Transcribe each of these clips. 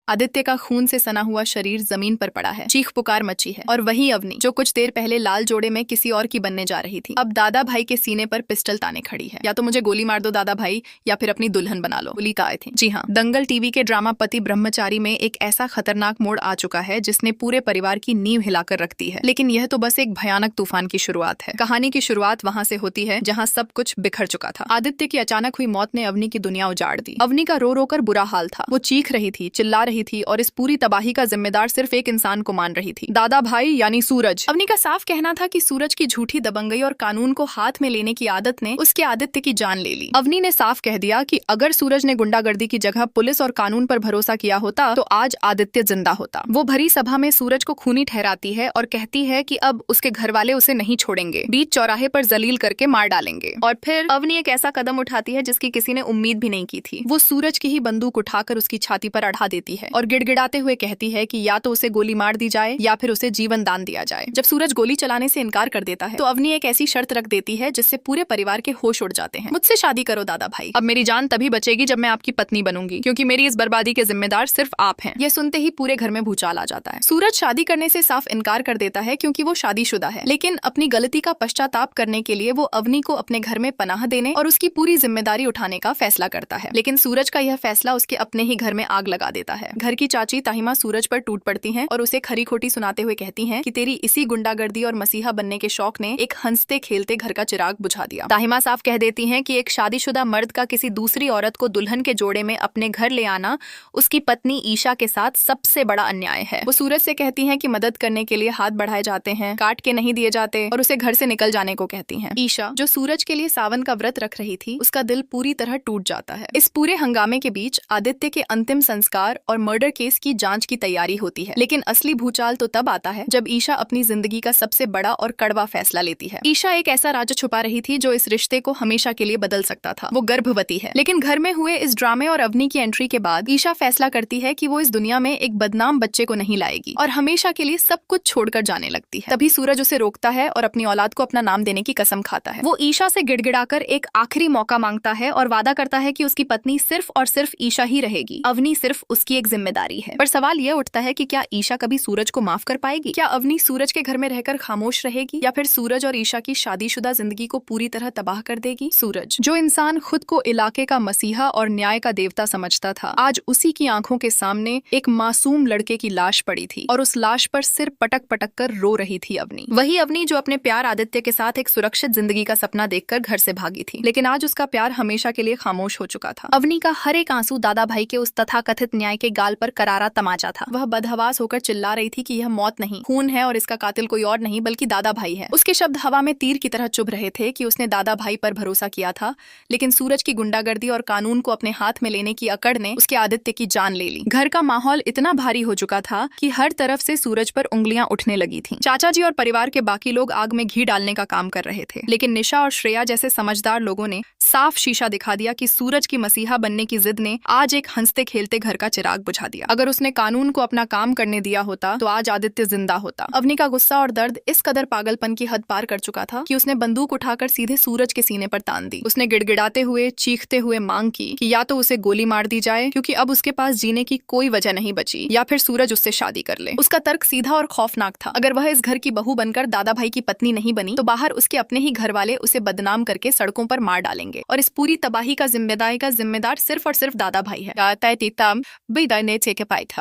आदित्य का खून से सना हुआ शरीर जमीन पर पड़ा है। चीख पुकार मची है। और वही अवनी जो कुछ देर पहले लाल जोड़े में किसी और की बनने जा रही थी, अब दादा भाई के सीने पर पिस्टल ताने खड़ी है। या तो मुझे गोली मार दो दादा भाई, या फिर अपनी दुल्हन बना लो, गोली का आए थे। जी हाँ, दंगल टीवी के ड्रामा पति ब्रह्मचारी में एक ऐसा खतरनाक मोड़ आ चुका है जिसने पूरे परिवार की नींव हिलाकर रख दी है। लेकिन यह तो बस एक भयानक तूफान की शुरुआत है। कहानी की शुरुआत वहाँ से होती है जहाँ सब कुछ बिखर चुका था। आदित्य की अचानक हुई मौत ने अवनी की दुनिया उजाड़ दी। अवनी का रो रो कर बुरा हाल था। वो चीख रही थी, चिल्ला रही थी और इस पूरी तबाही का जिम्मेदार सिर्फ एक इंसान को मान रही थी, दादा भाई यानी सूरज। अवनी का साफ कहना था कि सूरज की झूठी दबंगई और कानून को हाथ में लेने की आदत ने उसके आदित्य की जान ले ली। अवनी ने साफ कह दिया कि अगर सूरज ने गुंडागर्दी की जगह पुलिस और कानून पर भरोसा किया होता तो आज आदित्य जिंदा होता। वो भरी सभा में सूरज को खूनी ठहराती है और कहती है कि अब उसके घर वाले उसे नहीं छोड़ेंगे, बीच चौराहे पर जलील करके मार डालेंगे। और फिर अवनी एक ऐसा कदम उठाती है जिसकी किसी ने उम्मीद भी नहीं की थी। वो सूरज की ही बंदूक उठाकर उसकी छाती पर अड़ा देती है और गिड़गिड़ाते हुए कहती है कि या तो उसे गोली मार दी जाए या फिर उसे जीवन दान दिया जाए। जब सूरज गोली चलाने से इनकार कर देता है तो अवनी एक ऐसी शर्त रख देती है जिससे पूरे परिवार के होश उड़ जाते हैं। मुझसे शादी करो दादा भाई, अब मेरी जान तभी बचेगी जब मैं आपकी पत्नी बनूंगी, क्योंकि मेरी इस बर्बादी के जिम्मेदार सिर्फ आप हैं। यह सुनते ही पूरे घर में भूचाल आ जाता है। सूरज शादी करने से साफ इनकार कर देता है क्योंकि वो शादीशुदा है, लेकिन अपनी गलती का पश्चाताप करने के लिए वो अवनी को अपने घर में पनाह देने और उसकी पूरी जिम्मेदारी उठाने का फैसला करता है। लेकिन सूरज का यह फैसला उसके अपने ही घर में आग लगा देता है। घर की चाची ताहिमा सूरज पर टूट पड़ती हैं और उसे खरी खोटी सुनाते हुए कहती हैं कि तेरी इसी गुंडागर्दी और मसीहा बनने के शौक ने एक हंसते खेलते घर का चिराग बुझा दिया। ताहिमा साफ कह देती हैं कि एक शादीशुदा मर्द का किसी दूसरी औरत को दुल्हन के जोड़े में अपने घर ले आना उसकी पत्नी ईशा के साथ सबसे बड़ा अन्याय है। वो सूरज से कहती हैं कि मदद करने के लिए हाथ बढ़ाए जाते हैं, काट के नहीं दिए जाते, और उसे घर से निकल जाने को कहती हैं। ईशा जो सूरज के लिए सावन का व्रत रख रही थी, उसका दिल पूरी तरह टूट जाता है। इस पूरे हंगामे के बीच आदित्य के अंतिम संस्कार और मर्डर केस की जांच की तैयारी होती है। लेकिन असली भूचाल तो तब आता है जब ईशा अपनी जिंदगी का सबसे बड़ा और कड़वा फैसला लेती है। ईशा एक ऐसा राज छुपा रही थी जो इस रिश्ते को हमेशा के लिए बदल सकता था। वो गर्भवती है, लेकिन घर में हुए इस ड्रामे और अवनी की एंट्री के बाद ईशा फैसला करती है कि वो इस दुनिया में एक बदनाम बच्चे को नहीं लाएगी और हमेशा के लिए सब कुछ छोड़कर जाने लगती है। तभी सूरज उसे रोकता है और अपनी औलाद को अपना नाम देने की कसम खाता है। वो ईशा से गिड़गिड़ाकर एक आखिरी मौका मांगता है और वादा करता है कि उसकी पत्नी सिर्फ और सिर्फ ईशा ही रहेगी, अवनी सिर्फ उसकी एक जिम्मेदारी है। पर सवाल यह उठता है कि क्या ईशा कभी सूरज को माफ कर पाएगी? क्या अवनी सूरज के घर में रहकर खामोश रहेगी या फिर सूरज और ईशा की शादीशुदा जिंदगी को पूरी तरह तबाह कर देगी? सूरज जो इंसान खुद को इलाके का मसीहा और न्याय का देवता समझता था, आज उसी की आंखों के सामने एक मासूम लड़के की लाश पड़ी थी और उस लाश पर सिर पटक पटक कर रो रही थी अवनी। वही अवनी जो अपने प्यार आदित्य के साथ एक सुरक्षित जिंदगी का सपना देखकर घर से भागी थी, लेकिन आज उसका प्यार हमेशा के लिए खामोश हो चुका था। अवनी का हर एक आंसू दादा भाई के उस तथाकथित न्याय के गाल पर करारा तमाचा था। वह बदहवास होकर चिल्ला रही थी कि यह मौत नहीं, खून है और इसका कातिल कोई और नहीं बल्कि दादा भाई है। उसके शब्द हवा में तीर की तरह चुभ रहे थे कि उसने दादा भाई पर भरोसा किया था, लेकिन सूरज की गुंडागर्दी और कानून को अपने हाथ में लेने की अकड़ ने उसके आदित्य की जान ले ली। घर का माहौल इतना भारी हो चुका था कि हर तरफ से सूरज पर उंगलियां उठने लगी थीं। चाचा जी और परिवार के बाकी लोग आग में घी डालने का काम कर रहे थे, लेकिन निशा और श्रेया जैसे समझदार लोगों ने साफ शीशा दिखा दिया कि सूरज की मसीहा बनने की जिद ने आज एक हंसते खेलते घर का चिराग बुझा दिया। अगर उसने कानून को अपना काम करने दिया होता तो आज आदित्य जिंदा होता। अवनी का गुस्सा और दर्द इस कदर पागलपन की हद पार कर चुका था कि उसने बंदूक उठाकर सीधे सूरज के सीने पर तान दी। उसने गिड़गिड़ाते हुए चीखते हुए मांग की कि या तो उसे गोली मार दी जाए क्योंकि अब उसके पास जीने की कोई वजह नहीं बची, या फिर सूरज उससे शादी कर ले। उसका तर्क सीधा और खौफनाक था। अगर वह इस घर की बहू बनकर दादा भाई की पत्नी नहीं बनी तो बाहर उसके अपने ही घर वाले उसे बदनाम करके सड़कों पर मार डालेंगे और इस पूरी तबाही का जिम्मेदार सिर्फ और सिर्फ दादा भाई है।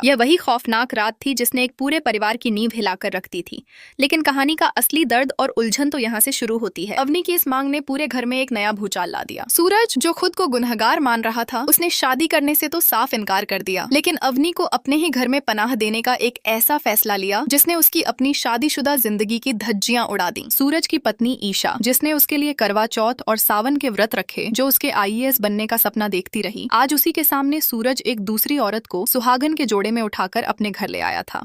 यह वही खौफनाक रात थी जिसने एक पूरे परिवार की नींव हिलाकर रख दी थी। लेकिन कहानी का असली दर्द और उलझन तो यहाँ से शुरू होती है। अवनी की इस मांग ने पूरे घर में एक नया भूचाल ला दिया। सूरज जो खुद को गुनहगार मान रहा था, उसने शादी करने से तो साफ इनकार कर दिया, लेकिन अवनी को अपने ही घर में पनाह देने का एक ऐसा फैसला लिया जिसने उसकी अपनी शादीशुदा जिंदगी की धज्जियां उड़ा दी। सूरज की पत्नी ईशा जिसने उसके लिए करवा चौथ और सावन के व्रत रखे, जो उसके आईएएस बनने का सपना देखती रही, आज उसी के सामने सूरज एक दूसरी औरत को सुहागन के जोड़े में उठाकर अपने घर ले आया था।